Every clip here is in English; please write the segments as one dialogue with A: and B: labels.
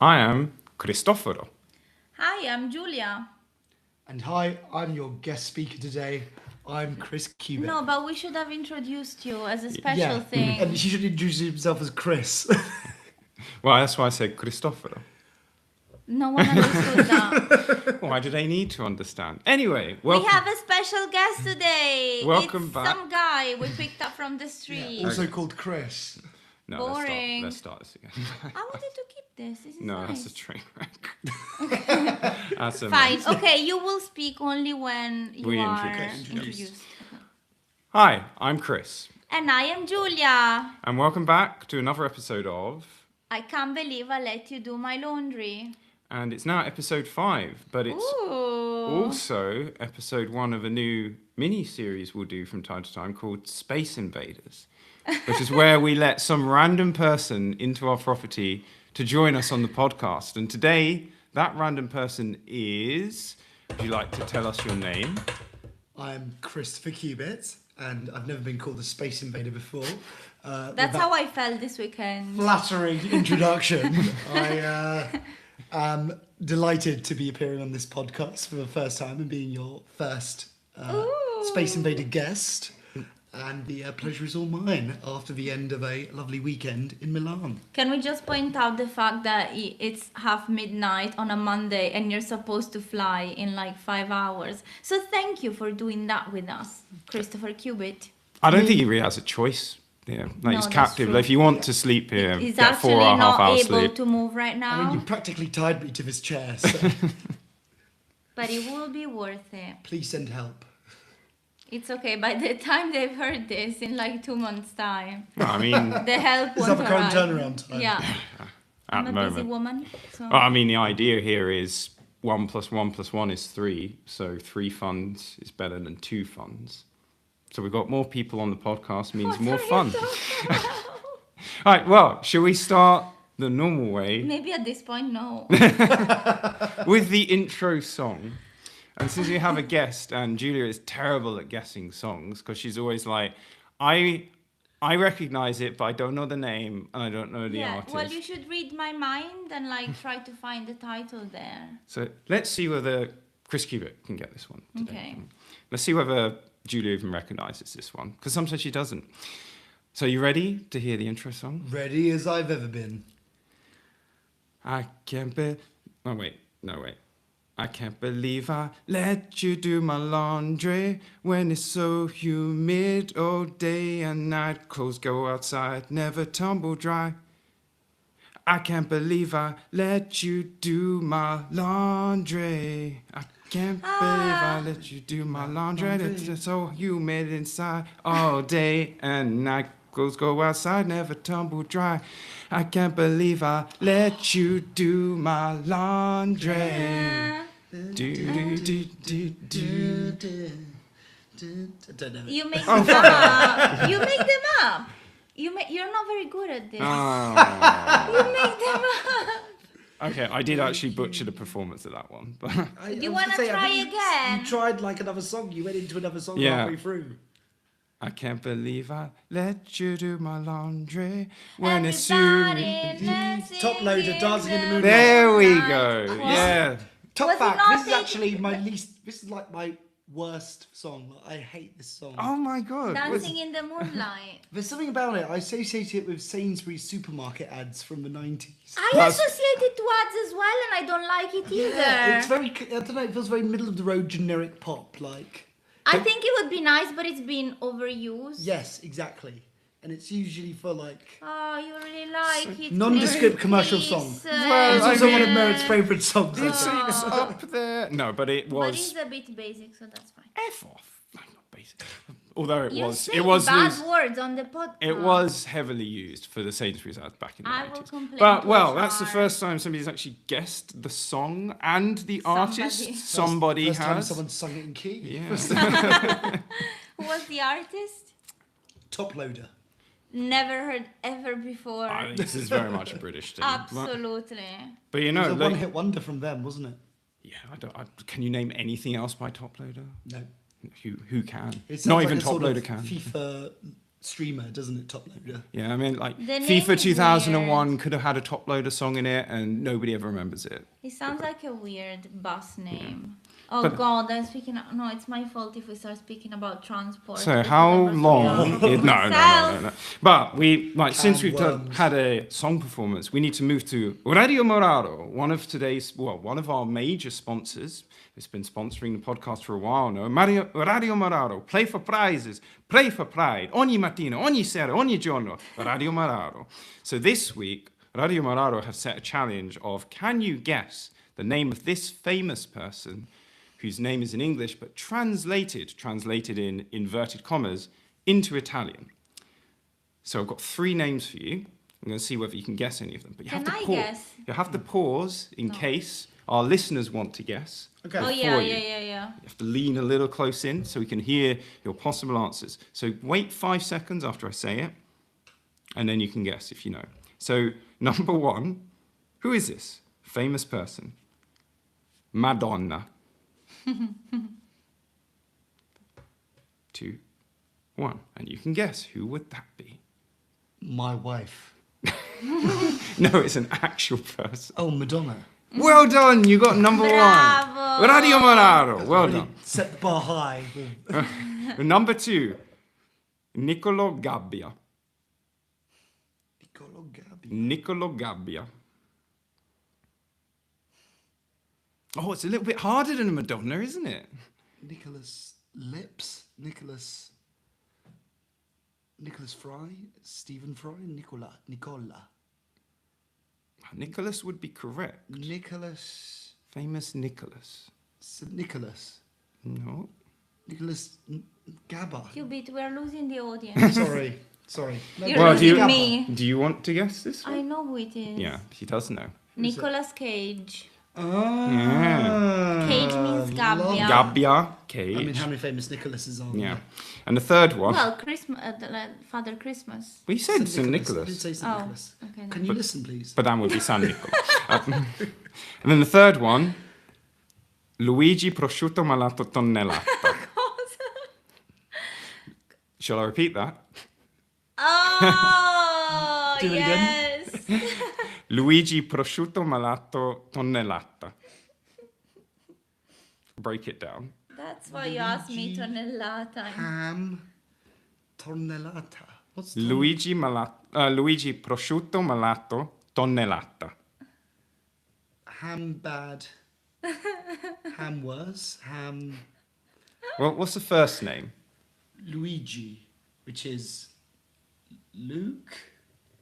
A: I am Cristoforo.
B: Hi, I'm Giulia.
C: And hi, I'm your guest speaker today. I'm Chris Cubitt.
B: No, but we should have introduced you as a special thing.
C: And he should introduce himself as Chris.
A: Well, that's why I said Cristoforo.
B: No one understood that.
A: Why do they need to understand? Anyway,
B: We
A: welcome.
B: have a special guest today.
A: Welcome
B: it's
A: back.
B: Some guy we picked up from the street.
C: Also called Chris.
A: No,
B: boring.
A: Let's start this again.
B: I wanted to keep this. This is
A: No,
B: nice.
A: that's a train wreck. That's a
B: Fine.
A: mess.
B: Okay, you will speak only when you
A: We
B: are
A: introduce.
B: introduced.
A: Hi, I'm Chris,
B: And I am Giulia.
A: and welcome back to another episode of.
B: I can't believe I let you do my laundry.
A: And it's now episode 5, but it's
B: Ooh.
A: also episode 1 of a new mini series we'll do from time to time called Space Invaders, which is where we let some random person into our property to join us on the podcast. And today, that random person is. Would you like to tell us your name?
C: I'm Christopher Cubitt, and I've never been called a space invader before.
B: That's how I felt this weekend.
C: Flattering introduction. I am delighted to be appearing on this podcast for the first time and being your first
B: Ooh.
C: Space Invader guest. And the pleasure is all mine after the end of a lovely weekend in Milan.
B: Can we just point out the fact that it's half midnight on a Monday and you're supposed to fly in like 5 hours? So thank you for doing that with us, Christopher Cubitt.
A: I don't think he really has a choice. Yeah, like
B: No,
A: he's
B: that's
A: captive.
B: true.
A: Like, if you want to sleep here,
B: He's
A: get
B: actually
A: 4.5
B: not
A: hours
B: able
A: sleep.
B: to move right now,
C: I mean, you practically tied me to this chair, so
B: but it will be worth it.
C: please send help.
B: It's okay. By the time they've heard this, in like 2 months' time,
A: No, I mean,
B: the help
C: Is
B: won't
C: that the current
B: arrive.
C: turnaround time?
B: Yeah,
A: at
B: I'm
A: the
B: a
A: moment.
B: busy woman. So.
A: Well, I mean, the idea here is 1 + 1 + 1 is 3. So 3 funds is better than 2 funds. So we've got more people on the podcast means
B: What
A: more
B: are you
A: fun.
B: talking about?
A: All right, well, shall we start the normal way
B: Maybe at this point, no.
A: with the intro song? And since you have a guest, and Julia is terrible at guessing songs because she's always like, I recognize it, but I don't know the name and I don't know the
B: Yeah,
A: artist.
B: well, you should read my mind and like try to find the title there.
A: So let's see whether Chris Cubitt can get this one today.
B: Okay.
A: Let's see whether Julia even recognizes this one, because sometimes she doesn't. So you ready to hear the intro song?
C: Ready as I've ever been.
A: I can't be... Oh, wait. No, wait. I can't believe I let you do my laundry when it's so humid all day and night. Clothes go outside, never tumble dry. I can't believe I let you do my laundry. I can't believe I let you do my laundry. It's so humid inside all day and night. Clothes go outside, never tumble dry. I can't believe I let you do my laundry. Do, do, do, do, do.
C: I don't know.
B: You make them up. You make them up. You're not very good at this.
A: Oh.
B: You make them up.
A: Okay, I did actually butcher the performance of that one, but
B: Do you want to try again?
C: You tried like another song. You went into another song
A: Yeah.
C: halfway through.
A: I can't believe I let you do my laundry when it's
B: Everybody
A: humid.
B: dancing
C: Top loader, dancing in the moonlight.
A: There we
B: moonlight.
A: go.
B: What?
A: Yeah.
C: Top
B: Was it
C: fact,
B: not
C: this is
B: taken-
C: actually my least. This is like my worst song. I hate this song.
A: Oh my god.
B: Dancing in the moonlight.
C: There's something about it. I associate it with Sainsbury's supermarket ads from the 90s.
B: I
A: That's-
B: associate it to ads as well, and I don't like it either.
C: Yeah, it's very. I don't know. It feels very middle of the road generic pop. Like
B: I think it would be nice, but it's been overused.
C: yes, exactly. And it's usually for like.
B: Oh, you really like it.
C: Nondescript commercial
B: Please,
C: song.
A: Well,
C: It's
A: I
C: also one of
A: mean-
C: Merritt's favourite songs. I
A: It's,
C: think.
A: it's up there. No, but it
B: But
A: was
B: it's a bit basic, so that's fine.
A: F off. No, not basic. Although it
B: You
A: was,
B: say
A: it was,
B: bad words on the podcast.
A: it was heavily used for the Sainsbury's ads back in the
B: I will
A: 90s.
B: complain
A: But
B: to
A: well,
B: HR.
A: that's the first time somebody's actually guessed the song and the artist. Somebody
C: First time
A: has.
C: someone sung it in key.
A: Yeah.
B: Who was the artist?
C: Top loader.
B: Never heard ever before.
A: I think this is very much a British thing.
B: Absolutely.
A: But you
C: It
A: know,
C: was a
A: like,
C: one-hit wonder from them, wasn't it?
A: yeah, can you name anything else by Top Loader?
C: No.
A: Who can?
C: It sounds
A: Not
C: like
A: even
C: a
A: Top
C: sort
A: Loader
C: of
A: can.
C: FIFA streamer, doesn't it? Top loader.
A: Yeah, I mean, like
B: The name
A: FIFA
B: is
A: 2001
B: weird.
A: could have had a top loader song in it, and nobody ever remembers it.
B: It sounds like a weird bus name. Oh
A: But-
B: God, I'm speaking. No, it's my fault if we start speaking about transport.
A: So
B: because
A: how
B: I must
A: long?
B: be
A: No. But we like since we've
C: worms.
A: had a song performance, we need to move to Radio Morado, one of our major sponsors. It's been sponsoring the podcast for a while now. Radio Morado, play for prizes, play for pride. Ogni mattina, ogni sera, ogni giorno. Radio Morado. So this week, Radio Morado have set a challenge of can you guess the name of this famous person whose name is in English, but translated in inverted commas, into Italian. So I've got 3 names for you. I'm going to see whether you can guess any of them. But you have
B: Can
A: to
B: I
A: pause.
B: guess?
A: You have to pause in case our listeners want to guess.
C: Okay.
B: Oh
A: for
B: yeah,
A: you.
B: yeah.
A: You have to lean a little close in so we can hear your possible answers. So wait 5 seconds after I say it, and then you can guess if you know. So number 1, who is this famous person? Madonna. 2, 1, and you can guess who would that be?
C: My wife.
A: No, it's an actual person.
C: Oh, Madonna.
A: Well done, you got number 1.
B: Bravo.
A: Radio Morado, well
C: Really
A: done.
C: set the bar high.
A: Number 2, Niccolo Gabbia.
C: Niccolo Gabbi.
A: Niccolo Gabbia. Oh, it's a little bit harder than a Madonna, isn't it?
C: Nicholas Lips. Nicholas Fry. Stephen Fry. Nicola.
A: Nicholas would be correct.
C: Nicholas.
A: Famous Nicholas.
C: St. Nicholas.
A: No.
C: Nicholas Gabba.
B: Cubit, we're losing the audience.
C: Sorry. No,
B: You're
A: Well,
B: losing
A: do you-
B: me.
A: Do you want to guess this one?
B: I know who it is.
A: Yeah, he does know.
B: Nicolas Cage.
C: Ah.
B: Cage means Gabbia.
C: love-
A: Gabbia, Cage.
C: I mean, how many famous Nicholases are there?
A: Yeah. And the third one.
B: Well, Christmas, Father Christmas.
A: We said St.
C: I did
A: Nicholas.
C: say St.
B: Oh,
C: Nicholas.
B: okay.
C: Can you listen, please?
A: But that would be San Nicola. And then the third one. Luigi Prosciutto Malato Tonnellata. Shall I repeat that?
B: Oh,
C: Do it again.
B: yes.
A: Luigi Prosciutto Malato Tonnellata. Break it down.
B: That's why you asked me tonnellata.
C: Ham. Tonnellata. What's
A: Luigi Prosciutto Malato Tonnellata.
C: ham bad? Ham worse? Ham
A: Well, what's the first name?
C: Luigi, which is Luke?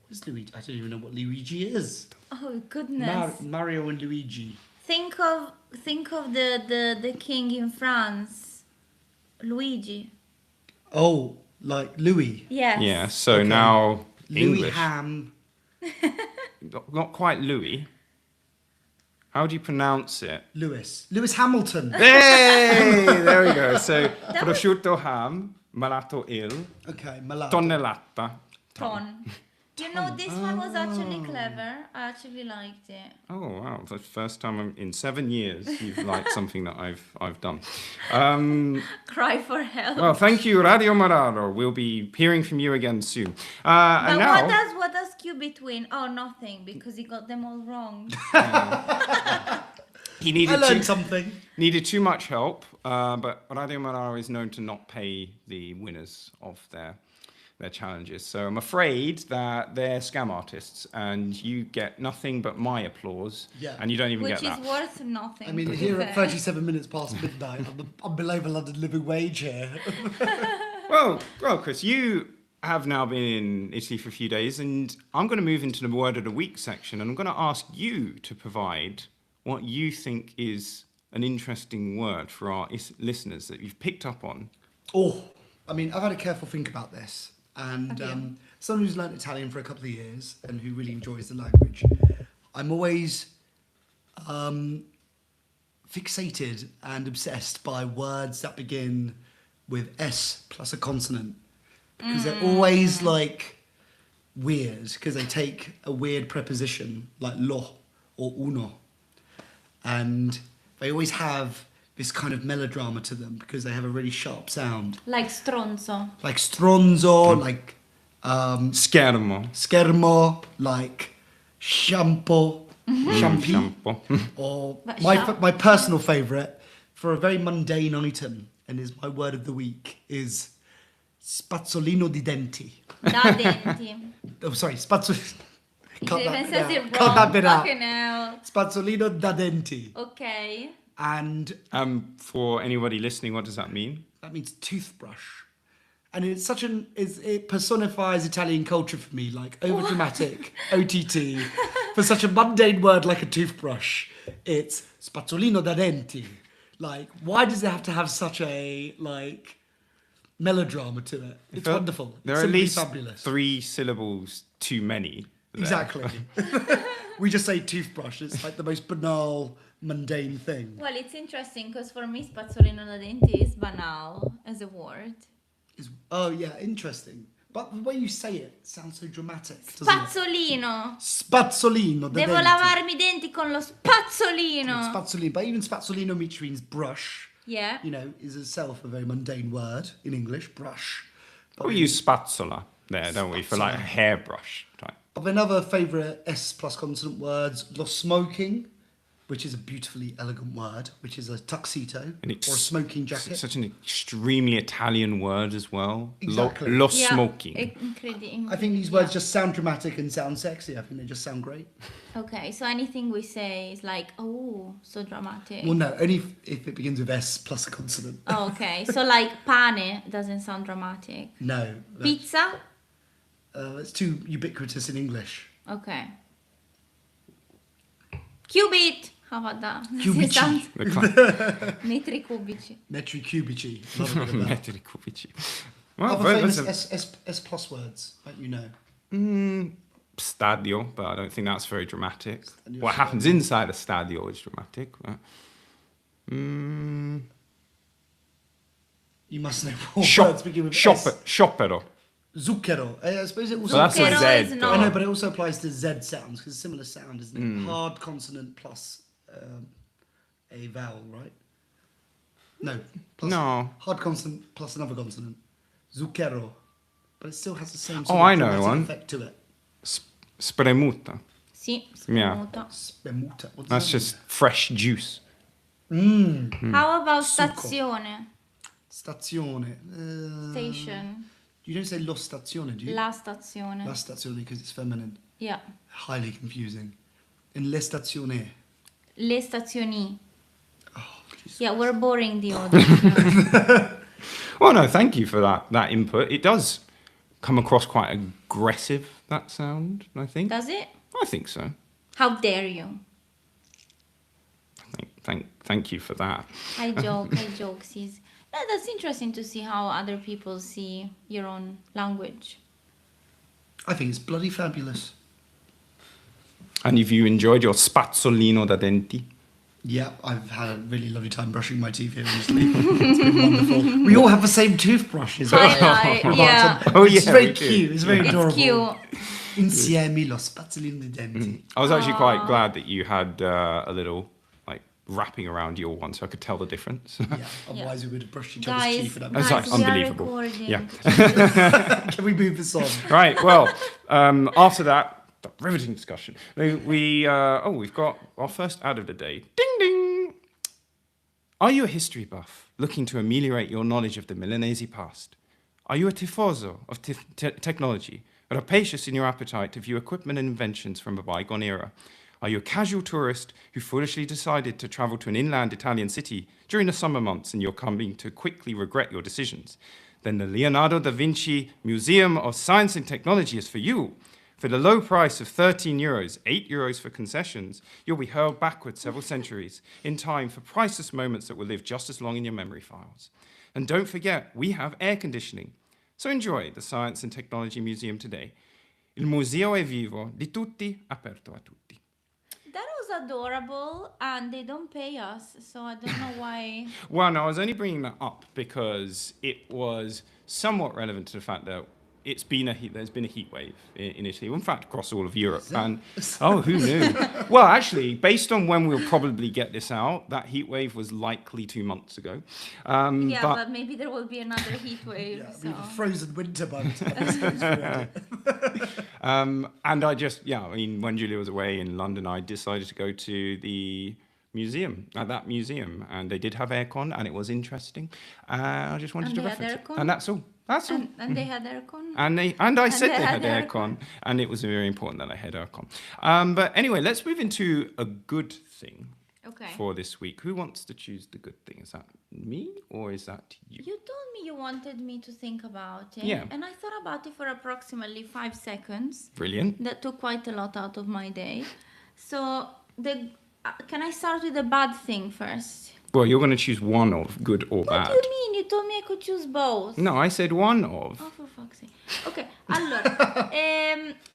C: What's Luigi? I don't even know what Luigi is.
B: Oh goodness.
C: Mario and Luigi.
B: Think of the king in France, Luigi.
C: Oh, like Louis.
B: Yes.
A: Yeah, so
C: Okay.
A: now
C: Louis
A: English.
C: Ham.
A: Not quite Louis. How do you pronounce it?
C: Lewis Hamilton.
A: Hey, there we go. So prosciutto ham, malato il,
C: Okay, Malato.
A: tonnellata.
B: Ton. You know, this one was actually clever. I actually liked it.
A: Oh wow, that's the first time in 7 years you've liked something that I've done.
B: Cry for help.
A: Well, thank you, Radio Morado. We'll be hearing from you again soon.
B: But
A: And now,
B: what does Cubit win? Oh, nothing, because he got them all wrong.
A: he
C: I learned
A: needed
C: something.
A: too much help, but Radio Morado is known to not pay the winners of their challenges. So I'm afraid that they're scam artists, and you get nothing but my applause,
C: Yeah.
A: and you don't even
B: Which
A: get
B: is
A: that.
B: worth nothing.
C: I mean,
B: to be
C: here at
B: fair.
C: 37 minutes past midnight, I'm below the London living wage here.
A: Well, Chris, you have now been in Italy for a few days, and I'm going to move into the word of the week section, and I'm going to ask you to provide what you think is an interesting word for our listeners that you've picked up on.
C: Oh, I mean, I've had a careful think about this. And
B: Have you?
C: someone who's learnt Italian for a couple of years and who really enjoys the language, I'm always fixated and obsessed by words that begin with S plus a consonant. Because they're always like weird, because they take a weird preposition like lo or uno. And they always have this kind of melodrama to them because they have a really sharp sound.
B: Like stronzo.
C: Like stronzo, like
A: Schermo.
C: schermo, like shampoo, shampoo,
A: Shampoo.
C: or
B: But
C: my personal favourite for a very mundane item, and is my word of the week, is spazzolino di denti.
B: Da denti.
C: Oh, sorry, spazzolino. Cut
B: Even
C: that bit
B: says
C: out.
B: it wrong.
C: Cut that bit out.
B: Fucking hell.
C: Spazzolino da denti.
B: Okay.
C: And
A: For anybody listening, what does that mean?
C: that means toothbrush. And it's such it personifies Italian culture for me, like overdramatic, OTT. For such a mundane word like a toothbrush, it's spazzolino da denti. Like, why does it have to have such a, like, melodrama to it? It's
A: Feel-
C: wonderful.
A: There
C: It's
A: are at
C: simply
A: least
C: fabulous.
A: 3 syllables too many. there.
C: Exactly. We just say toothbrush. It's like the most banal, mundane thing.
B: Well, it's interesting because for me, spazzolino da denti is banal as a word.
C: Oh, yeah, interesting. But the way you say it sounds so dramatic, doesn't it?
B: Spazzolino.
C: Spazzolino da
B: Devo
C: denti.
B: lavarmi i denti con lo spazzolino.
C: Spazzolino, but even spazzolino, which means brush,
B: Yeah.
C: you know, is itself a very mundane word in English, brush. But
A: We use spazzola there, don't we, for like a
C: Spazzola.
A: hairbrush type.
C: of another favourite S plus consonant words, lo smoking, which is a beautifully elegant word, which is a tuxedo
A: And
C: or a smoking jacket.
A: Such an extremely Italian word as well.
C: Exactly.
A: Lo
B: Yeah.
A: smoking.
C: I think these words just sound dramatic and sound sexy. I think they just sound great.
B: Okay, so anything we say is like, oh, so dramatic.
C: Well, no, only if it begins with S plus a consonant.
B: Oh, okay, so like pane doesn't sound dramatic.
C: No.
B: Pizza?
C: It's too ubiquitous in English.
B: Okay. Cubit! How about that?
C: Cubici.
B: Sounds-
A: The kind-
B: Metri cubici.
C: Metri cubici. Love a bit of that.
A: Metri cubici. Well,
C: Other
A: very-
C: famous
A: that's
C: S plus words that you know.
A: stadio, but I don't think that's very dramatic.
C: Stadio,
A: What happens inside a stadio is dramatic. But,
C: You must know more
A: shop,
C: words begin with
A: shopper,
C: S.
A: sciopero.
C: Zucchero. I suppose it also.
A: So that's a
B: Zucchero
A: Z.
B: is
A: though.
C: I
B: not-
C: know, but it also applies to Z sounds because similar sound, isn't it? Hard consonant plus a vowel, right? No. Plus
A: No.
C: Hard consonant plus another consonant. Zucchero. But it still has the same
A: Oh,
C: sort
A: I
C: of
A: know
C: dramatic
A: one.
C: effect to it.
A: Spremuta.
B: Sì,
A: Yeah.
B: spremuto.
C: Spemuta. What does
A: That's
C: that
A: just fresh juice.
C: mean?
B: How about
C: Succo.
B: stazione?
C: Stazione.
B: Station.
C: You don't say lo stazione, do you?
B: La stazione.
C: La stazione because it's feminine.
B: Yeah.
C: Highly confusing. In le stazione.
B: Le stazioni.
C: Oh, Jesus.
B: Yeah, we're boring the audience.
A: Well, no, thank you for that input. It does come across quite aggressive, that sound, I think.
B: Does it?
A: I think so.
B: How dare you?
A: Thank you for that.
B: I joke, sis. No, that's interesting to see how other people see your own language.
C: I think it's bloody fabulous.
A: And if you enjoyed your spazzolino da denti,
C: Yeah, I've had a really lovely time brushing my teeth here recently. It's been wonderful. We all have the same toothbrushes.
B: Highlight, yeah.
A: Oh,
C: It's
A: yeah,
C: very
A: we do.
C: cute. It's very
B: It's
C: adorable.
B: cute.
C: Insieme lo spazzolino di denti.
A: I was actually quite glad that you had a little like wrapping around your one, so I could tell the difference.
C: Yeah, otherwise we would have brushed each other's
B: Guys,
C: teeth. And
A: That's
B: guys,
A: like
B: we are
A: unbelievable.
B: recording.
A: Yeah.
C: Can we move this on?
A: Right. Well, after that the riveting discussion, we've got our first ad of the day. Ding ding. Are you a history buff looking to ameliorate your knowledge of the Milanese past? Are you a tifoso of technology, rapacious in your appetite to view equipment and inventions from a bygone era? Are you a casual tourist who foolishly decided to travel to an inland Italian city during the summer months and you're coming to quickly regret your decisions? Then the Leonardo da Vinci Museum of Science and Technology is for you. For the low price of €13, €8 for concessions, you'll be hurled backwards several centuries in time for priceless moments that will live just as long in your memory files. And don't forget, we have air conditioning. So enjoy the Science and Technology Museum today. Il museo è vivo, di tutti, aperto a tutti.
B: That was adorable, and they don't pay us, so I don't know why.
A: Well, no, I was only bringing that up because it was somewhat relevant to the fact that it's been there's been a heat wave in Italy, in fact, across all of Europe. And who knew? Well, actually, based on when we'll probably get this out, that heat wave was likely 2 months ago.
B: Yeah, but maybe there will be another heat wave.
C: Yeah,
B: So.
C: we have a frozen winter by the time this goes ready.
A: And I just, I mean, when Julia was away in London, I decided to go to the museum, that museum, and they did have aircon, and it was interesting. I just wanted
B: And
A: to
B: they had
A: reference it,
B: aircon?
A: and that's all. That's all.
B: And they had aircon.
A: And I said
B: they
A: they had
B: had
A: aircon, and it was very important that I had aircon. But anyway, let's move into a good thing
B: Okay.
A: for this week. Who wants to choose the good thing? Is that me or is that you?
B: You told me you wanted me to think about it.
A: Yeah.
B: And I thought about it for approximately 5 seconds.
A: Brilliant.
B: That took quite a lot out of my day. So can I start with the bad thing first?
A: Well, you're going to choose one of good or
B: What
A: bad.
B: do you mean? You told me I could choose both.
A: No, I said one of.
B: Oh, for fuck's sake. Okay, allora,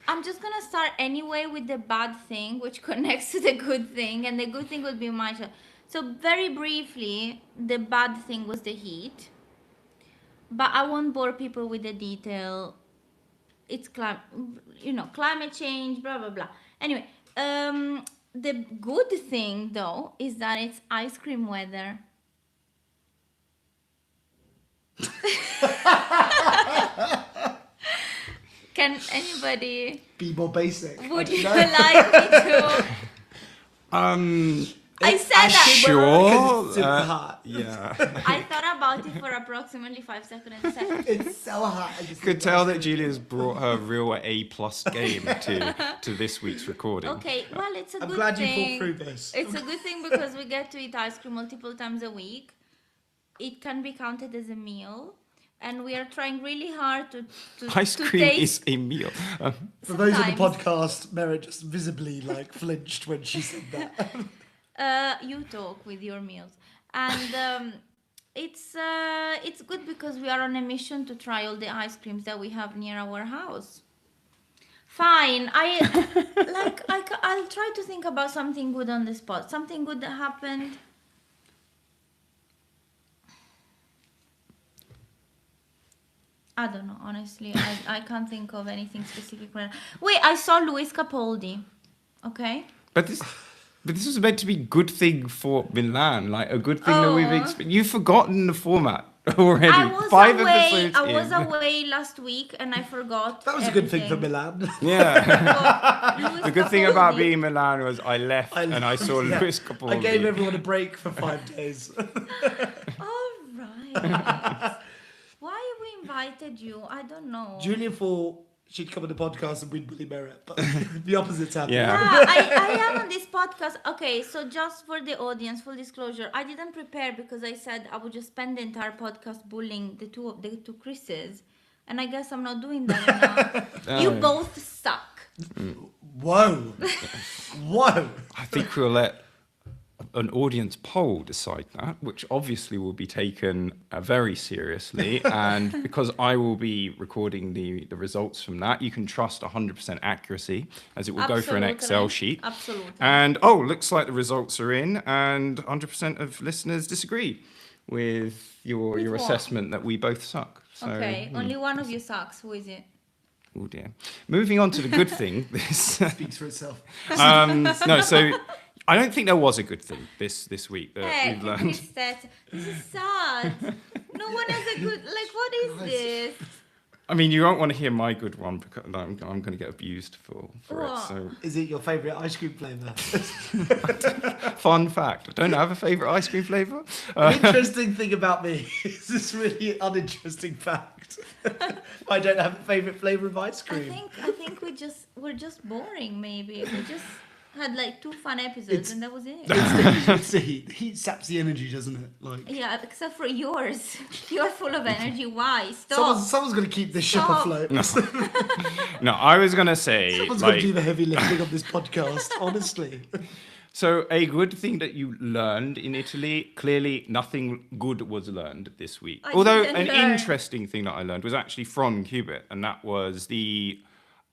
B: I'm just gonna start anyway with the bad thing, which connects to the good thing, and the good thing would be my child. So very briefly, the bad thing was the heat, but I won't bore people with the detail. It's climate change, blah blah blah. Anyway, the good thing though is that it's ice cream weather. Can anybody?
C: Be more basic.
B: Would you
C: know.
B: like me to? I said that.
A: Sure.
C: It's super hot.
A: Yeah.
B: I thought about it for approximately 5 seconds and said,
C: It's so hot. I just
A: Could tell that Julia's brought her real A+ game to this week's recording.
B: okay, well, it's a
C: I'm
B: good
C: glad
B: thing.
C: you pulled through this.
B: It's a good thing because we get to eat ice cream multiple times a week. It can be counted as a meal. And we are trying really hard to
A: Ice cream
B: taste.
A: is a meal.
C: For those on the
B: Sometimes.
C: podcast, Mera just visibly flinched when she said that.
B: You talk with your meals, and it's good because we are on a mission to try all the ice creams that we have near our house. Fine, I'll try to think about something good on the spot. Something good that happened. I don't know, honestly. I can't think of anything specific right now. Wait, I saw Luis Capaldi. Okay.
A: But this was meant to be good thing for Milan, like a good thing that we've
B: Oh.
A: experienced. You've forgotten the format already.
B: I was
A: 5
B: away.
A: episodes
B: I was
A: in.
B: away last week, and I forgot.
C: That was a good thing for
B: everything.
C: Milan.
A: Yeah.
B: Luis
A: The good thing about
B: Capaldi.
A: being Milan was I left and I saw
C: Yeah.
A: Luis Capaldi.
C: I gave everyone a break for 5 days.
B: All right. Why have we invited you? I don't know.
C: Julia thought she'd come on the podcast and win Billy Merritt, but the opposite's happened.
A: Yeah.
B: Yeah, I am on this podcast. Okay, so just for the audience, full disclosure, I didn't prepare because I said I would just spend the entire podcast bullying the two Chris's, and I guess I'm not doing that enough. You
A: Oh.
B: both suck.
C: Whoa. Whoa.
A: I think we'll let an audience poll decide that, which obviously will be taken very seriously. And because I will be recording the results from that, you can trust 100% accuracy as it will go for an Excel sheet.
B: Absolutely.
A: And looks like the results are in, and 100% of listeners disagree with your
B: With what?
A: assessment that we both suck. So,
B: Okay, only one of you sucks. Who is it?
A: Oh dear. Moving on to the good thing. This
C: Speaks for itself.
A: no, so I don't think there was a good thing this week that
B: Hey,
A: we've learned.
B: this is sad. No one has a good. Like, what is this?
A: I mean, you won't want to hear my good one because I'm going to get abused for it.
B: What?
A: So,
C: Is it your favourite ice cream flavour?
A: fun fact: I don't have a favourite ice cream flavour.
C: Interesting thing about me is this really uninteresting fact. I don't have a favourite flavour of ice cream.
B: I think we're just boring. Maybe we just had like 2 fun episodes
C: It's-
B: and that was it.
C: It's the heat. The heat saps the energy, doesn't it? Like
B: Yeah, except for yours. You're full of energy. Why? Stop.
C: someone's going to keep this ship
B: Stop.
C: afloat.
A: No, I was going to say,
C: Someone's going
A: like,
C: to do the heavy lifting on this podcast. Honestly,
A: so a good thing that you learned in Italy. Clearly, nothing good was learned this week.
B: I
A: Although
B: didn't
A: an
B: learn.
A: interesting thing that I learned was actually from Cubit, and that was the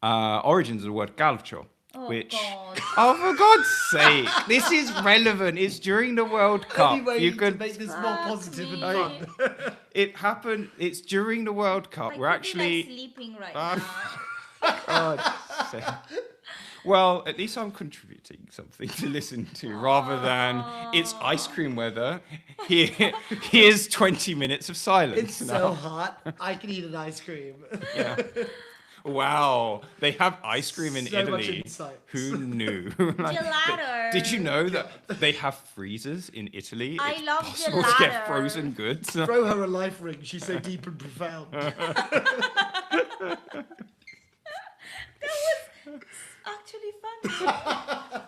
A: origins of the word calcio.
B: Oh,
A: which
B: God.
A: oh, for God's sake, this is relevant. It's during the World Cup.
C: Any way
A: You
C: to
A: could.
C: make this more
B: Fuck
C: positive and
B: me.
C: fun.
A: It happened. It's during the World Cup.
B: I
A: We're
B: could be, like,
A: actually.
B: sleeping right
A: Ah.
B: now.
A: God's sake. Well, at least I'm contributing something to listen to rather than it's ice cream weather. Here's 20 minutes of silence.
C: It's so hot. I can eat an ice cream.
A: Yeah. Wow, they have ice cream in
C: So much
A: Italy.
C: insight.
A: Who knew? Like,
B: Gelato.
A: did you know that they have freezers in Italy?
B: I
A: It's
B: love
A: possible to get
B: gelato.
A: frozen goods.
C: Throw her a life ring. She's so deep and profound.
B: That was actually funny.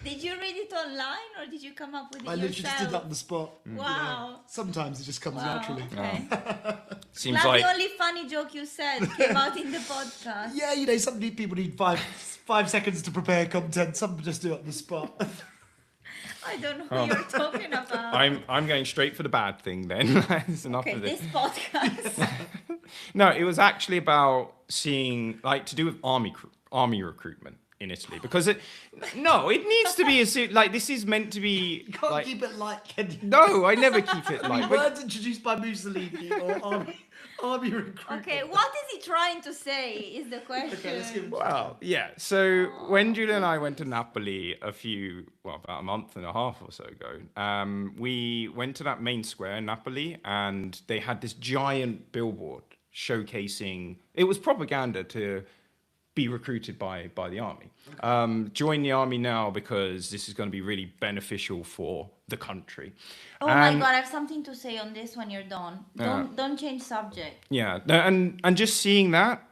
B: Did you read it online or did you come up with it
C: I literally just did that on
B: yourself?
C: the spot.
B: Wow.
C: Sometimes it just comes
B: Wow,
C: naturally.
B: okay.
A: Seems
B: Glad
A: like
B: the only funny joke you said came out in the podcast.
C: Yeah, you know, some people need five seconds to prepare content. Some just do it on the spot.
B: I don't know who you're talking about.
A: I'm going straight for the bad thing then. It's enough
B: Okay,
A: of
B: this
A: this.
B: podcast.
A: No, it was actually about seeing like to do with army recruitment in Italy because it needs to be like this is meant to be
C: You can't
A: like
C: keep it light, can you?
A: no, I never keep it like but-
C: Words introduced by Mussolini or army recruitment.
B: Okay, what is he trying to say is the question.
C: Okay, let's give him.
A: Well, yeah. So when Julia and I went to Napoli about a month and a half or so ago, we went to that main square in Napoli and they had this giant billboard showcasing, it was propaganda to be recruited by the army. Join the army now because this is going to be really beneficial for the country.
B: Oh my
A: And-
B: god, I have something to say on this when you're done. Don't change subject.
A: Yeah, no, and just seeing that,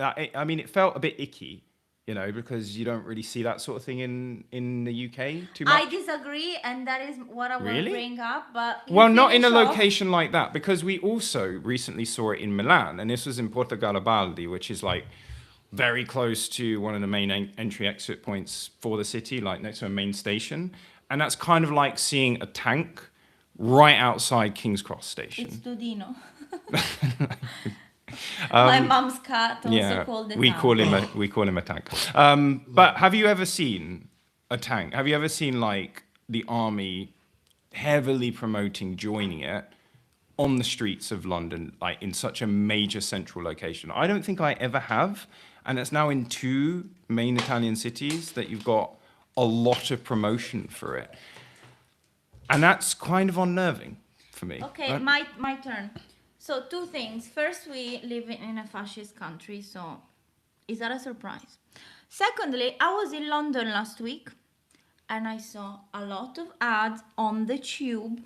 A: I mean, it felt a bit icky, you know, because you don't really see that sort of thing in the UK too much.
B: I disagree, and that is what I want
A: Really?
B: to bring up. But you
A: Well, not in a
B: finish off.
A: location like that, because we also recently saw it in Milan, and this was in Porta Garibaldi, which is like very close to one of the main entry-exit points for the city, like next to a main station. And that's kind of like seeing a tank right outside King's Cross Station.
B: It's Dudino. My mom's cat, also called the
A: we
B: tank.
A: call him a tank. But have you ever seen a tank? Have you ever seen like the army heavily promoting joining it on the streets of London, like in such a major central location? I don't think I ever have, and it's now in 2 main Italian cities that you've got a lot of promotion for it, and that's kind of unnerving for me.
B: Okay,
A: right?
B: my turn. So 2 things. First, we live in a fascist country, so is that a surprise? Secondly, I was in London last week, and I saw a lot of ads on the tube,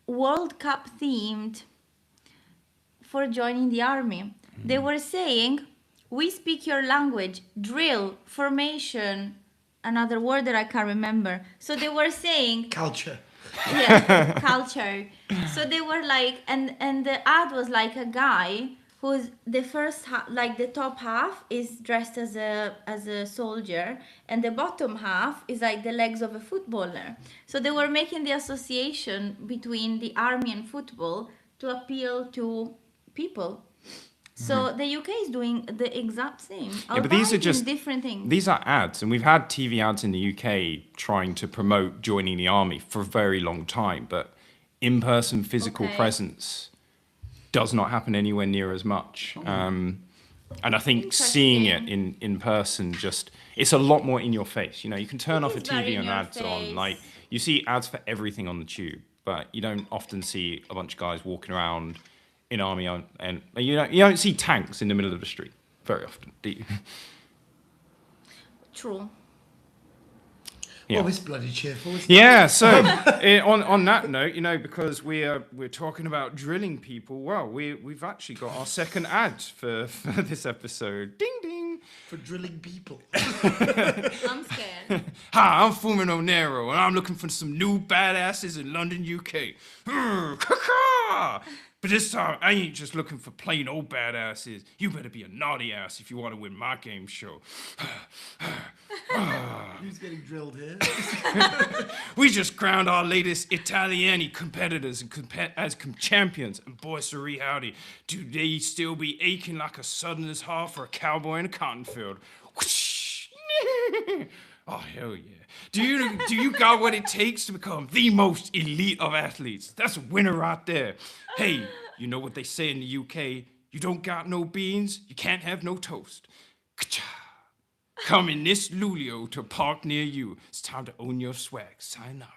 B: World Cup themed, for joining the army. They were saying, "We speak your language, drill, formation," another word that I can't remember. So they were saying,
C: Culture.
B: yeah, culture. So they were like, and the ad was like a guy who's the first like the top half is dressed as a soldier, and the bottom half is like the legs of a footballer. So they were making the association between the army and football to appeal to people. So the UK is doing the exact same.
A: Yeah, but these are
B: albeit in
A: just
B: different things.
A: These are ads, and we've had TV ads in the UK trying to promote joining the army for a very long time, but in-person physical
B: Okay.
A: presence does not happen anywhere near as much. And I think seeing it in person it's a lot more in your face. You know, you can turn
B: It
A: off a
B: is very
A: TV
B: in
A: and
B: your
A: ads on.
B: face.
A: Like you see ads for everything on the tube, but you don't often see a bunch of guys walking around in army and you don't see tanks in the middle of the street very often, do you?
B: True.
A: Yeah.
C: Oh, it's bloody cheerful. Isn't
A: Yeah, so on that note, you know, because we're talking about drilling people, well, we've actually got our second ad for this episode. Ding ding.
C: it? For drilling people.
B: I'm scared.
A: Hi, I'm Fumino Nero, and I'm looking for some new badasses in London, UK. Caw-caw! But this time, I ain't just looking for plain old badasses. You better be a naughty ass if you want to win my game show.
C: Who's getting drilled here?
A: We just crowned our latest Italiani competitors and as champions. And boy, sorry howdy, do they still be aching like a southerner's heart for a cowboy in a cotton field? Whoosh. Oh, hell yeah. Do you got what it takes to become the most elite of athletes? That's a winner right there. Hey, you know what they say in the UK? You don't got no beans, you can't have no toast. Ka-cha. Come in this Lulio to a park near you. It's time to own your swag. Sayonara.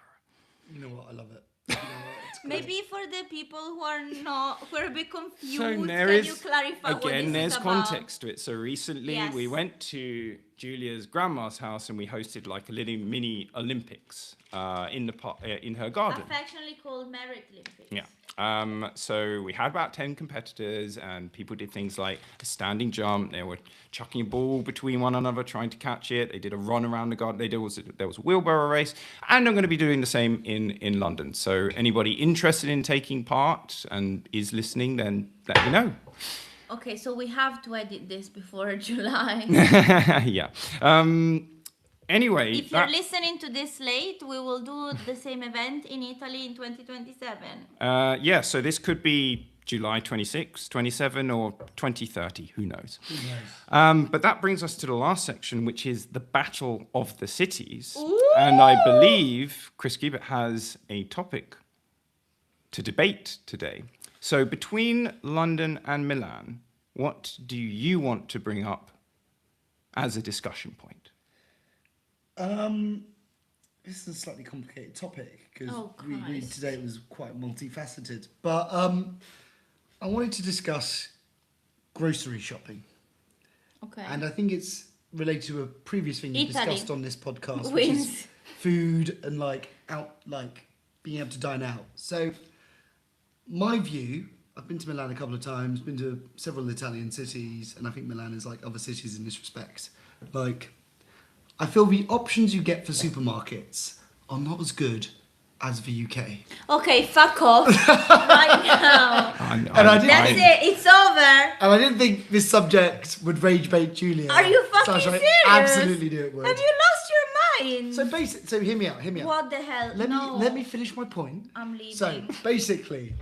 C: You know what? I love it. You know what? It's great.
B: Maybe for the people who are a bit confused,
A: So there
B: can
A: is,
B: you clarify what
A: again,
B: this
A: there's
B: is about?
A: context to it. So recently
B: Yes.
A: we went to Julia's grandma's house and we hosted like a little mini Olympics in her garden.
B: Affectionately called Merit Olympics.
A: Yeah. So we had about 10 competitors and people did things like a standing jump. They were chucking a ball between one another, trying to catch it. They did a run around the garden. There was a wheelbarrow race. And I'm going to be doing the same in London. So anybody interested in taking part and is listening, then let me know.
B: Okay, so we have to edit this before July.
A: Yeah. Anyway.
B: If you're listening to this late, we will do the same event in Italy in 2027.
A: Yeah, so this could be July 26, 27, or 2030. Who knows? But that brings us to the last section, which is the Battle of the Cities.
B: Ooh!
A: And I believe Chris Giebert has a topic to debate today. So between London and Milan, what do you want to bring up as a discussion point?
C: This is a slightly complicated topic because
B: Oh,
C: we agreed
B: Christ.
C: today it was quite multifaceted. But I wanted to discuss grocery shopping.
B: Okay.
C: And I think it's related to a previous thing you
B: Italy.
C: discussed on this podcast, which is
B: Wins.
C: food and being able to dine out. So my view, I've been to Milan a couple of times, been to several Italian cities, and I think Milan is like other cities in this respect. Like, I feel the options you get for supermarkets are not as good as the UK.
B: Okay, fuck off right now.
C: And I didn't
B: That's
C: think-
B: it. It's over.
C: And I didn't think this subject would rage bait Julia.
B: Are you fucking
C: Slash, I
B: serious?
C: absolutely knew it would.
B: Have you lost your mind?
C: So hear me out.
B: What the hell? No.
C: Let me finish my point.
B: I'm leaving.
C: So basically,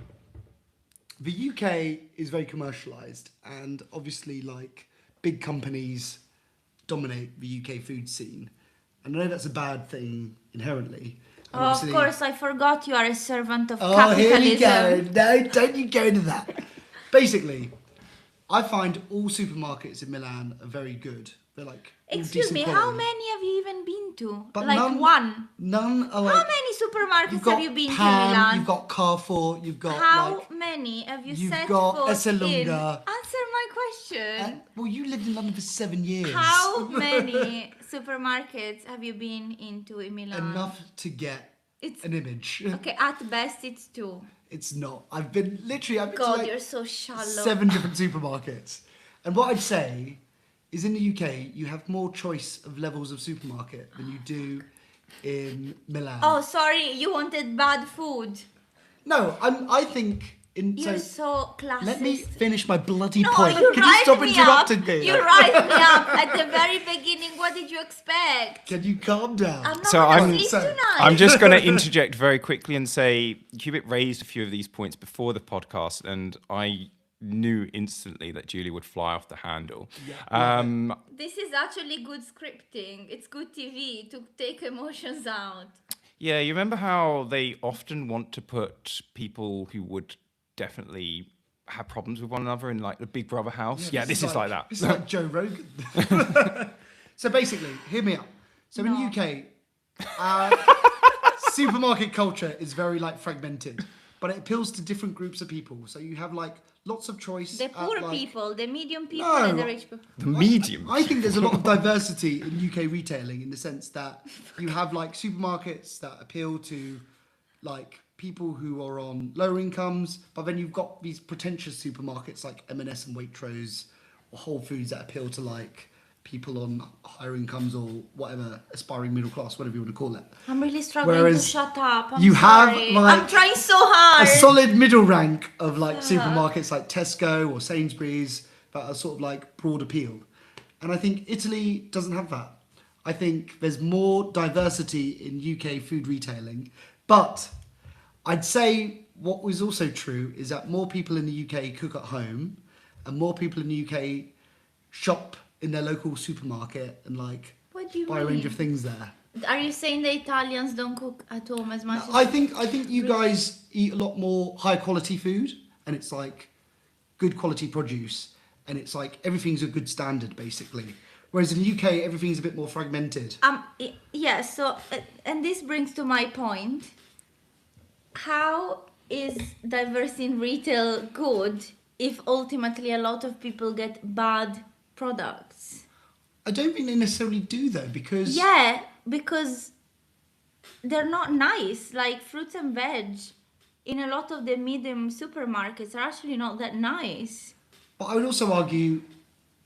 C: the UK is very commercialized, and obviously, like, big companies dominate the UK food scene. And I know that's a bad thing inherently. And
B: Oh, of
C: obviously-
B: course, I forgot you are a servant of
C: Oh, here we
B: capitalism.
C: go. No, don't you go into that. Basically, I find all supermarkets in Milan are very good. They're like all
B: Excuse
C: decent
B: me, how
C: quality.
B: many have you even been to?
C: But
B: like
C: none-
B: one.
C: None are like.
B: How many supermarkets
C: You've got
B: have you been to in
C: Pam,
B: Milan?
C: you've got Carrefour, you've got
B: How
C: like.
B: many have you
C: you've
B: set
C: got
B: foot in?
C: Esselunga.
B: Answer my question.
C: Well, you lived in London for 7 years.
B: How many supermarkets have you been into in Milan?
C: Enough to get
B: It's
C: an image.
B: okay. At best, it's two.
C: It's not. I've been to
B: God,
C: like
B: you're so shallow.
C: 7 different supermarkets. And what I'd say is in the UK, you have more choice of levels of supermarket than you do in Milan.
B: Oh, sorry, you wanted bad food.
C: No, I think in
B: You're so classist.
C: let me finish my bloody
B: No,
C: point.
B: you
C: Can you stop
B: riled me
C: interrupting
B: up.
C: me?
B: You riled me up at the very beginning. What did you expect?
C: Can you calm down?
B: I'm not
A: So
B: gonna
A: I'm-
B: sleep
C: so-
B: tonight.
A: I'm just going to interject very quickly and say Cubit raised a few of these points before the podcast, and I knew instantly that Julie would fly off the handle.
B: This is actually good scripting. It's good TV to take emotions out.
A: Yeah, you remember how they often want to put people who would definitely have problems with one another in like the Big Brother house? Yeah, this is like that.
C: This is like Joe Rogan. So basically, hear me out. So in the UK, supermarket culture is very like fragmented, but it appeals to different groups of people. So you have like lots of choice.
B: The
C: at,
B: poor
C: like-
B: people, the medium people,
C: No.
B: and the rich people.
A: The medium.
C: I think there's a lot of diversity in UK retailing in the sense that you have like supermarkets that appeal to like people who are on lower incomes, but then you've got these pretentious supermarkets like M&S and Waitrose or Whole Foods that appeal to like people on higher incomes or whatever, aspiring middle class, whatever you want to call it.
B: I'm really struggling to
C: Whereas
B: shut up. I'm
C: you have,
B: sorry.
C: like,
B: I'm trying so hard.
C: A solid middle rank of like supermarkets like Tesco or Sainsbury's that are sort of like broad appeal. And I think Italy doesn't have that. I think there's more diversity in UK food retailing. But I'd say what was also true is that more people in the UK cook at home and more people in the UK shop in their local supermarket and like
B: What do you
C: buy a range
B: mean?
C: of things there.
B: Are you saying the Italians don't cook at home as much?
C: I think you guys eat a lot more high quality food, and it's like good quality produce, and it's like everything's a good standard basically. Whereas in the UK, everything's a bit more fragmented.
B: Yeah. So, and this brings to my point. How is diversity in retail good if ultimately a lot of people get bad products?
C: I don't think they necessarily do though, because
B: Yeah, because they're not nice. Like fruits and veg in a lot of the medium supermarkets are actually not that nice.
C: But I would also argue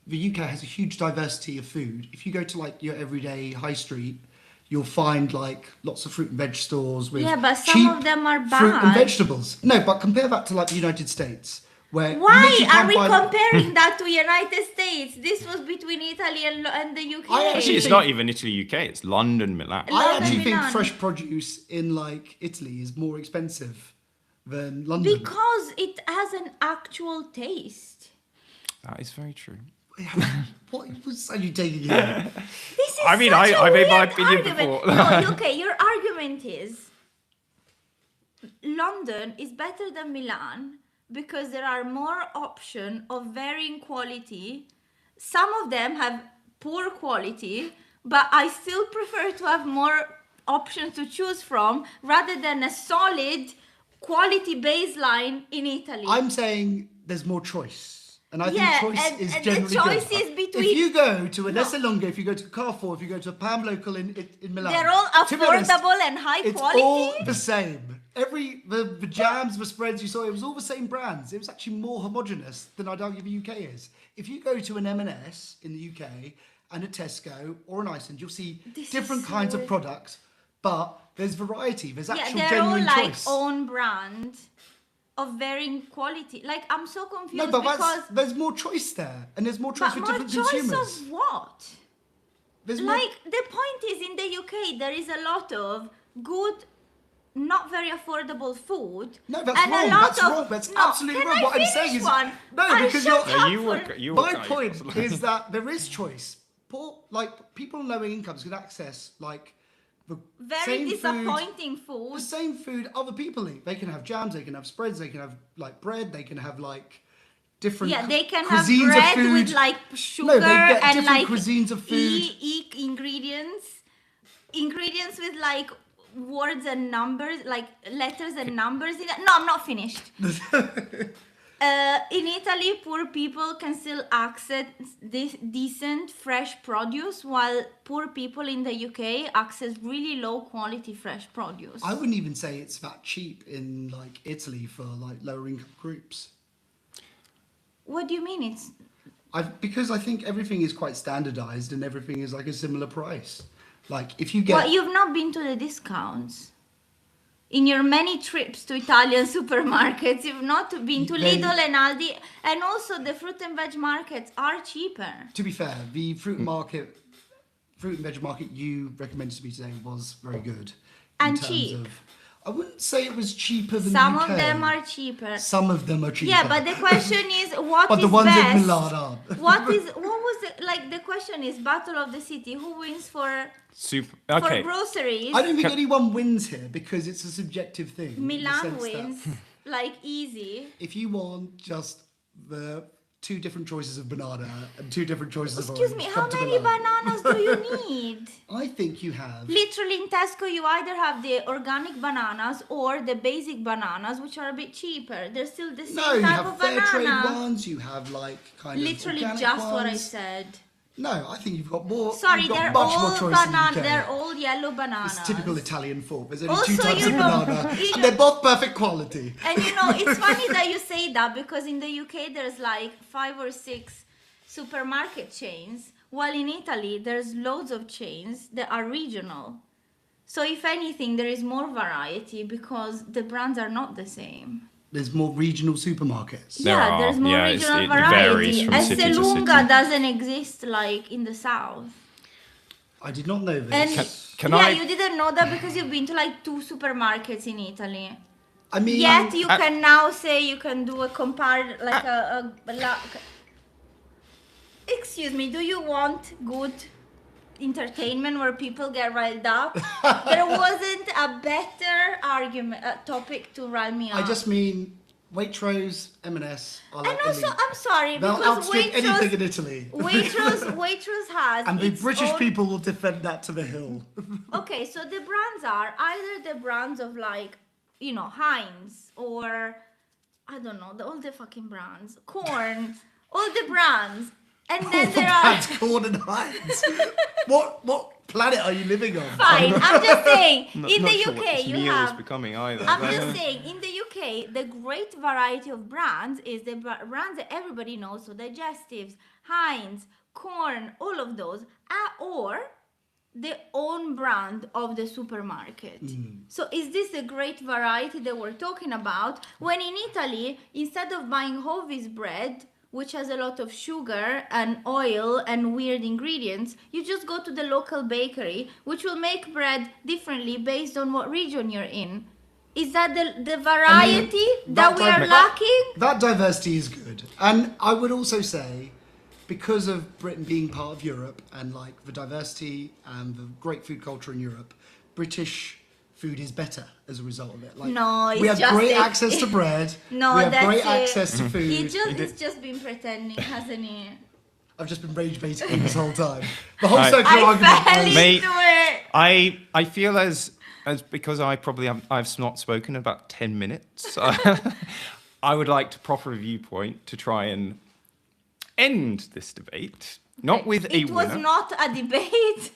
C: the UK has a huge diversity of food. If you go to like your everyday high street, you'll find like lots of fruit and veg stores with
B: Yeah, but some
C: cheap
B: of them are
C: fruit and
B: bad.
C: vegetables. No, but compare that to like the United States, where you
B: Why
C: literally
B: are
C: can't
B: we
C: buy-
B: comparing that to United States? This was between Italy and the UK.
C: I
A: Actually, it's not even Italy, UK. It's London, Milan.
C: I
B: London,
C: actually think
B: Milan.
C: fresh produce in like Italy is more expensive than London.
B: Because it has an actual taste.
A: That is very true.
C: What are you taking here?
B: This is
A: I mean,
B: such
A: I
B: a
A: made my
B: weird
A: opinion
B: argument.
A: before.
B: No, okay, your argument is London is better than Milan because there are more options of varying quality. Some of them have poor quality, but I still prefer to have more options to choose from rather than a solid quality baseline in Italy.
C: I'm saying there's more choice. And I
B: Yeah,
C: think choice
B: and-
C: is
B: and the
C: generally
B: choice
C: good.
B: is between-
C: If you go to an Esselunga, if you go to Carrefour, if you go to a Pam Local in Milan,
B: They're all
C: to be honest,
B: affordable and high
C: it's
B: quality.
C: all the same. The jams, the spreads you saw, it was all the same brands. It was actually more homogenous than I'd argue the UK is. If you go to an M&S in the UK and a Tesco or an Iceland, you'll see
B: This is
C: different
B: so
C: kinds of
B: weird.
C: products, but there's variety. There's
B: Yeah,
C: actual
B: they're all
C: genuine
B: like
C: choice.
B: own brand of varying quality. Like I'm so confused
C: No, but
B: because
C: there's more choice there, and there's more choice
B: but
C: for
B: more
C: different
B: choice
C: consumers.
B: of what?
C: There's more,
B: Like the point is in the UK there is a lot of good, not very affordable food.
C: no, that's
B: and
C: wrong.
B: a lot
C: That's
B: of,
C: wrong. That's
B: no,
C: absolutely
B: can
C: wrong.
B: I
C: What I'm
B: finish
C: saying is
B: one?
C: no, because
B: shut
C: you're.
B: up
A: You
B: for-
A: were. You
C: My
A: were
C: point is that there is choice. People on lower incomes can access like the
B: very
C: same
B: disappointing
C: food, the
B: food.
C: same food other people eat. They can have jams, they can have spreads, they can have like bread, they can have like different.
B: Yeah, they can have
C: cuisines
B: bread
C: of food.
B: with like sugar
C: No, they get
B: and
C: different
B: like
C: cuisines of food.
B: ingredients with like words and numbers, like letters and numbers in it. No, I'm not finished. In Italy, poor people can still access this decent fresh produce, while poor people in the UK access really low quality fresh produce.
C: I wouldn't even say it's that cheap in like Italy for like lower income groups.
B: What do you mean? It's
C: Because I think everything is quite standardized and everything is like a similar price. Like if you get
B: well, you've not been to the discounts. In your many trips to Italian supermarkets, you've not been to
C: Then-
B: Lidl and Aldi, and also the fruit and veg markets are cheaper.
C: to be fair, the fruit and veg market you recommended to me today was very good. in
B: And
C: terms
B: cheap.
C: of- I wouldn't say it was cheaper than
B: Some
C: the UK.
B: of them are cheaper.
C: Some of them are cheaper.
B: Yeah, but the question is, what
C: But
B: is
C: the ones
B: best?
C: in Milan aren't.
B: What was it like? The question is, Battle of the City. Who wins for
A: super.
B: for
A: Okay.
B: groceries?
C: I don't think
A: Can-
C: anyone wins here because it's a subjective thing. in the
B: Milan
C: sense that
B: wins, like easy.
C: If you want just the two different choices of banana and two different choices of
B: Excuse
C: orange,
B: me,
C: come
B: how
C: to
B: many
C: Milan.
B: bananas do you need?
C: I think you have.
B: Literally in Tesco, you either have the organic bananas or the basic bananas, which are a bit cheaper. They're still the same
C: No, you
B: type
C: have
B: of
C: fair trade
B: banana.
C: ones. You have like kind
B: Literally
C: of organic
B: just what I
C: ones.
B: said.
C: No, I think you've got more.
B: Sorry,
C: you've got
B: they're
C: much more
B: all
C: choice in the
B: banana.
C: UK.
B: They're all yellow bananas.
C: It's typical Italian fault. There's only
B: Also,
C: two types
B: you
C: of
B: know-
C: banana,
B: you
C: and
B: know-
C: they're both perfect quality.
B: And you know, it's funny that you say that because in the UK there's like 5 or 6 supermarket chains, while in Italy there's loads of chains that are regional. So if anything, there is more variety because the brands are not the same.
C: There's more regional supermarkets.
A: There
B: yeah,
A: are,
B: there's more
A: yeah,
B: regional
A: it
B: variety.
A: varies from city to
B: Esselunga
A: city.
B: doesn't exist like in the south.
C: I did not know this.
B: And
A: Can
B: yeah,
A: I-
B: you didn't know that because you've been to like 2 supermarkets in Italy.
C: I mean,
B: Yet you can now say you can do a compare like Excuse me, do you want good entertainment where people get riled up? There wasn't a better argument topic to rile me up.
C: I just mean Waitrose, M&S are like
B: and also,
C: elite.
B: I'm sorry,
C: They'll
B: because
C: outstrip anything in
B: Waitrose,
C: Italy.
B: Waitrose has
C: And the
B: its
C: British
B: own-
C: people will defend that to the hill.
B: Okay, so the brands are either the brands of like, you know, Heinz or I don't know, all the fucking brands, Corn, all the brands, and then there are.
C: That's Corn and Heinz. What planet are you living on?
B: Fine, I'm just saying.
A: Not,
B: In
A: not
B: the
A: sure what
B: UK,
A: this
B: you
A: meal is
B: have.
A: becoming either.
B: I'm
A: but,
B: just saying, in the UK, the great variety of brands is the brands that everybody knows. So digestives, Heinz, Corn, all of those, or the own brand of the supermarket. So is this a great variety that we're talking about? When in Italy, instead of buying Hovis bread, which has a lot of sugar and oil and weird ingredients, you just go to the local bakery, which will make bread differently based on what region you're in. Is that the variety that we are lacking?
C: That diversity is good. And I would also say, because of Britain being part of Europe and like the diversity and the great food culture in Europe, British food is better as a result of it. Like,
B: No, it's
C: we have
B: just
C: great
B: it-
C: access to bread.
B: No,
C: we have
B: that's
C: great
B: it.
C: access to food.
B: He's just been pretending, hasn't he?
C: I've just been rage baiting him this whole time. The whole
A: Right.
C: circular
B: I
C: argument
B: fell
C: was,
A: Mate,
B: into it.
A: I feel as because I probably I've not spoken about 10 minutes. I would like to proffer a viewpoint to try and end this debate, not with a
B: It was
A: winner.
B: not a debate.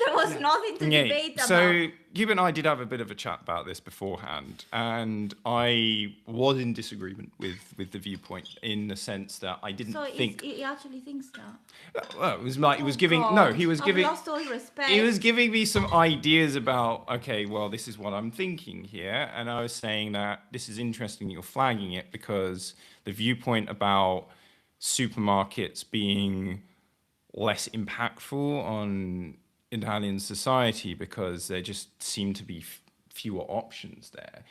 B: There was nothing to
A: Yeah,
B: debate about.
A: so you and I did have a bit of a chat about this beforehand, and I was in disagreement with the viewpoint in the sense that I didn't
B: So
A: think.
B: he actually thinks that.
A: Well, it was like he was
B: Oh
A: giving.
B: God,
A: No, he was giving.
B: I've lost all respect.
A: He was giving me some ideas about, okay, well, this is what I'm thinking here. And I was saying that this is interesting, you're flagging it, because the viewpoint about supermarkets being less impactful on Italian society because there just seem to be fewer options there.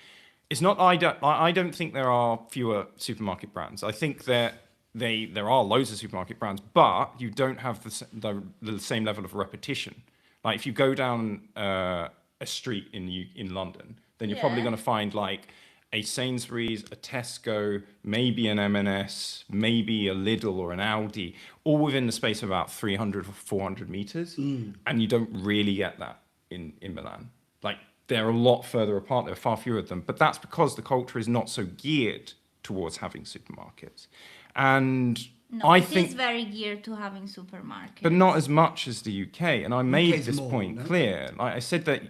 A: It's not, I don't think there are fewer supermarket brands. I think that there are loads of supermarket brands, but you don't have the same level of repetition. Like if you go down a street in London, then you're probably
B: Yeah.
A: going to find like a Sainsbury's, a Tesco, maybe an M&S, maybe a Lidl or an Aldi, all within the space of about 300 or 400 meters. And you don't really get that in Milan. Like they're a lot further apart. There are far fewer of them. But that's because the culture is not so geared towards having supermarkets. And
B: No,
A: I
B: it
A: think
B: is very geared to having supermarkets.
A: but not as much as the UK. And I made
C: UK's
A: this
C: more,
A: point
C: no?
A: clear. Like I said that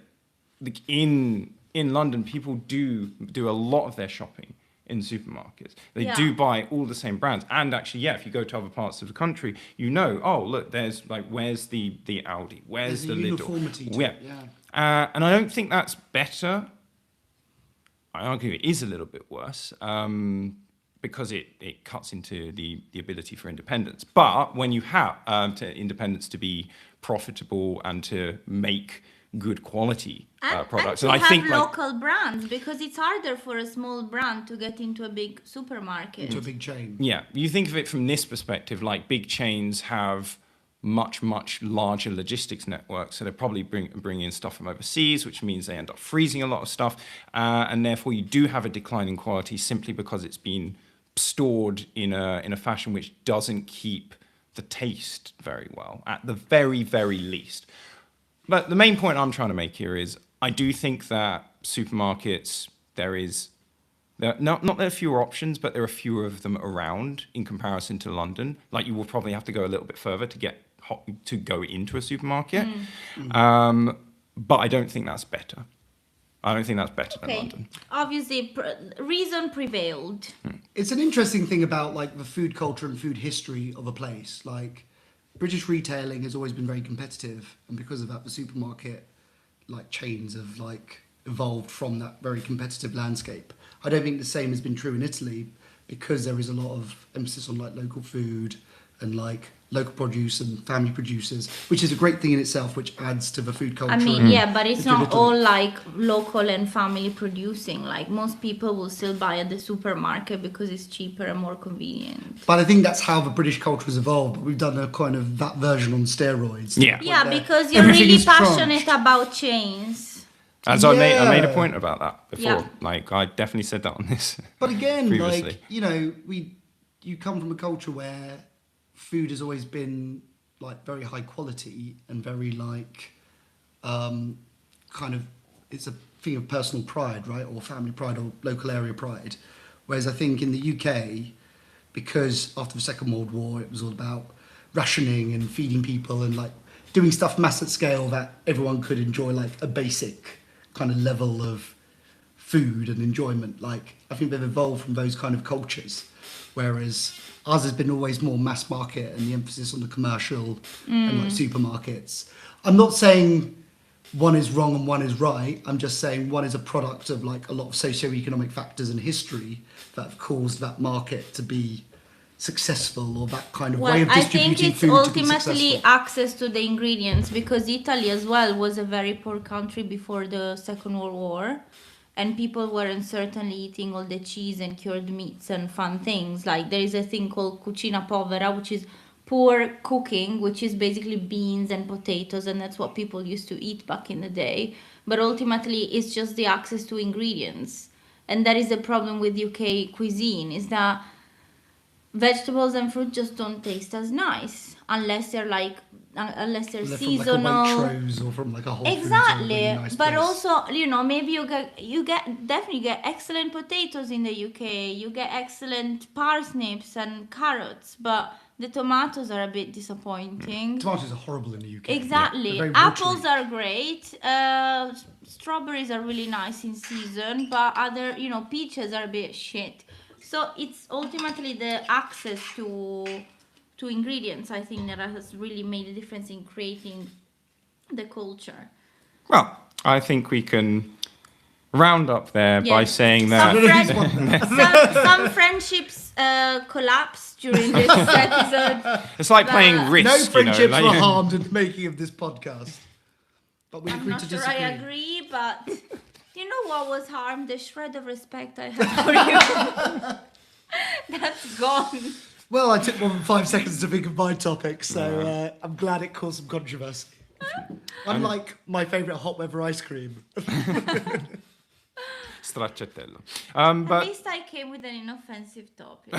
A: in London, people do a lot of their shopping in supermarkets. They
B: Yeah.
A: do buy all the same brands. And actually, yeah, if you go to other parts of the country, you know, oh, look, there's like, where's the Aldi? Where's
C: There's a
A: the Lidl?
C: uniformity to
A: Yeah.
C: it, yeah.
A: And I don't think that's better. I argue it is a little bit worse. Because it cuts into the ability for independence. But when you have independence to be profitable and to make good quality products,
B: and
A: I
B: to have
A: think like
B: local brands, because it's harder for a small brand to get into a big supermarket.
C: To a big chain.
A: yeah, you think of it from this perspective, like big chains have much larger logistics networks, so they're probably bringing in stuff from overseas, which means they end up freezing a lot of stuff, and therefore you do have a decline in quality simply because it's been stored in a fashion which doesn't keep the taste very well, at the very least. But the main point I'm trying to make here is I do think that supermarkets, not that there are fewer options, but there are fewer of them around in comparison to London. Like you will probably have to go a little bit further to go into a supermarket. But I don't think that's better. I don't think that's better than
B: Okay,
A: London.
B: obviously, reason prevailed.
C: It's an interesting thing about like the food culture and food history of a place. Like British retailing has always been very competitive, and because of that, the supermarket like chains have like evolved from that very competitive landscape. I don't think the same has been true in Italy because there is a lot of emphasis on like local food, and like local produce and family producers, which is a great thing in itself, which adds to the food culture.
B: I mean, yeah, but it's not
C: Italy.
B: all like local and family producing. Like most people will still buy at the supermarket because it's cheaper and more convenient.
C: But I think that's how the British culture has evolved. We've done a kind of that version on steroids.
A: Yeah.
B: Yeah,
C: Where
B: because you're
C: everything
B: really
C: is tranched.
B: passionate about chains.
A: As I made a
C: Yeah.
A: point about that before.
B: Yeah.
A: Like, I definitely said that on this.
C: But again,
A: Previously.
C: like, you know, you come from a culture where food has always been like very high quality and very like kind of it's a thing of personal pride, right? Or family pride or local area pride. Whereas I think in the UK, because after the Second World War it was all about rationing and feeding people and like doing stuff massive scale that everyone could enjoy like a basic kind of level of food and enjoyment. Like I think they've evolved from those kind of cultures, whereas ours has been always more mass market and the emphasis on the commercial and like supermarkets. I'm not saying one is wrong and one is right. I'm just saying one is a product of like a lot of socio-economic factors and history that have caused that market to be successful, or that kind of way
B: Well,
C: of
B: I think
C: distributing
B: it's
C: food to be
B: ultimately
C: successful.
B: access to the ingredients, because Italy as well was a very poor country before the Second World War, and people weren't certainly eating all the cheese and cured meats and fun things. Like there is a thing called cucina povera, which is poor cooking, which is basically beans and potatoes, and that's what people used to eat back in the day. But ultimately, it's just the access to ingredients, and that is the problem with UK cuisine, is that vegetables and fruit just don't taste as nice unless they're
C: They're from like a
B: seasonal.
C: Waitrose or from like a Whole Foods or a
B: Exactly,
C: really nice
B: but
C: place.
B: also maybe you definitely get excellent potatoes in the UK. You get excellent parsnips and carrots, but the tomatoes are a bit disappointing.
C: Tomatoes are horrible in the UK.
B: Exactly.
C: They're very
B: Apples
C: watery.
B: are great. Strawberries are really nice in season, but other, peaches are a bit shit. So it's ultimately the access to ingredients, I think, that has really made a difference in creating the culture.
A: Well, I think we can round up there by
B: Yeah.
A: saying
B: Some,
A: that
B: some friendships collapsed during this episode.
A: it's like playing
B: But-
A: Risk.
C: No friendships
A: like,
C: were harmed in the making of this podcast. But we
B: I'm
C: agreed
B: not
C: to
B: sure
C: disagree.
B: I agree, but you know what was harmed? The shred of respect I had for you. That's gone.
C: Well, I took more than 5 seconds to think of my topic, so I'm glad it caused some controversy. Unlike my favourite hot weather ice cream.
A: Stracciatello.
B: At
A: But
B: least I came with an inoffensive topic.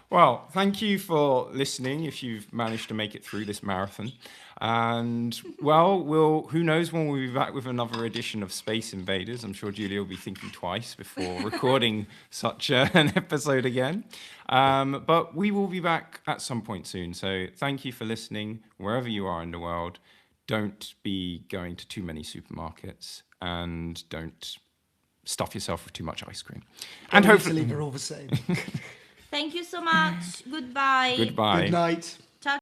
A: well, thank you for listening. If you've managed to make it through this marathon, and well, who knows when we'll be back with another edition of Space Invaders. I'm sure Julia will be thinking twice before recording such an episode again. But we will be back at some point soon. So thank you for listening wherever you are in the world. Don't be going to too many supermarkets, and don't stuff yourself with too much ice cream. And hopefully,
C: they're all the same.
B: Thank you so much. Goodbye.
A: goodbye.
C: Good night.